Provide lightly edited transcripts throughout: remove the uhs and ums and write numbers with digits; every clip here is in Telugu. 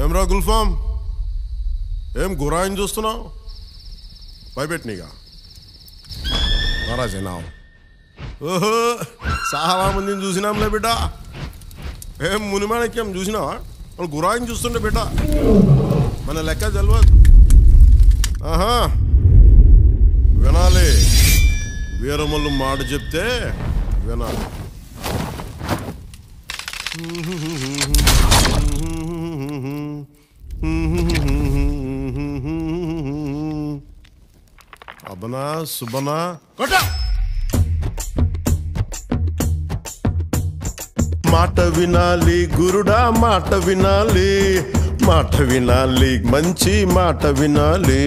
ఏమ్రా గుల్ఫామ్, ఏం గురాయిని చూస్తున్నావు? భయపెట్టినీగా మహారాజేనా? ఓహో, చాలా మందిని చూసినాంలే బిడ్డ. ఏం మునిమాణిక్యం చూసినావా? వాళ్ళు గురాయిని చూస్తుండే బిడ్డ, మన లెక్క తెలియదు. ఆహా, వినాలి. వీరమల్లు మాట చెప్తే వినాలి. అబనా సుబనా కొట్ట. మాట వినాలి గురుడా, మాట వినాలి, మాట వినాలి, మంచి మాట వినాలి.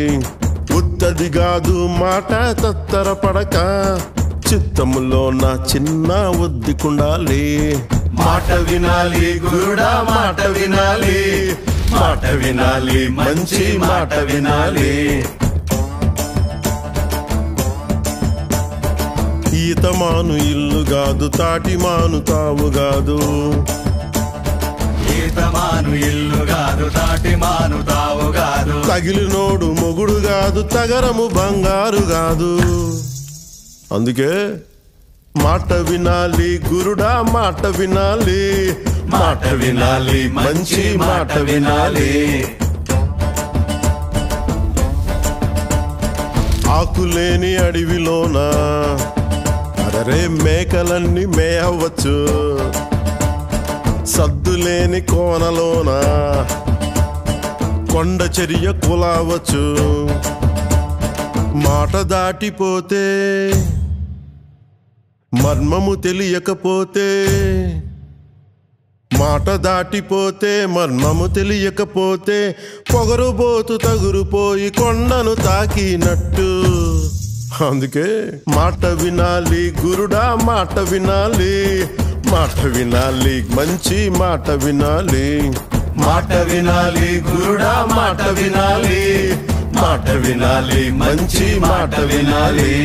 ఉత్తది కాదు మాట తత్తర పడక, చిత్తములో నా చిన్న ఒద్దికుండాలి. మాట వినాలి గురుడా, మాట వినాలి, మాట వినాలి, మంచి మాట వినాలి. ఈతమాను ఇల్లు కాదు, తాటిమాను తావు కాదు. ఈతమాను ఇల్లు కాదు, తాటిమాను తావు కాదు. తగిలినోడు మొగుడు కాదు, తగరము బంగారు కాదు. అందుకే మాట వినాలి గురుడా, మాట వినాలి, మాట వినాలి, మంచి మాట వినాలి. ఆకులేని అడవిలోన అరే మేకలన్నీ మేయవచ్చు, సద్దులేని కోనలోన కొండ చర్య కులావచ్చు. మాట దాటిపోతే, మర్మము తెలియకపోతే, మాట దాటిపోతే మర్మము తెలియకపోతే, పొగరుబోతు తగురుపోయి కొండను తాకినట్టు. అందుకే మాట వినాలి గురుడా, మాట వినాలి, మాట వినాలి, మంచి మాట వినాలి. మాట వినాలి గురుడా, మాట వినాలి, మాట వినాలి, మంచి మాట వినాలి.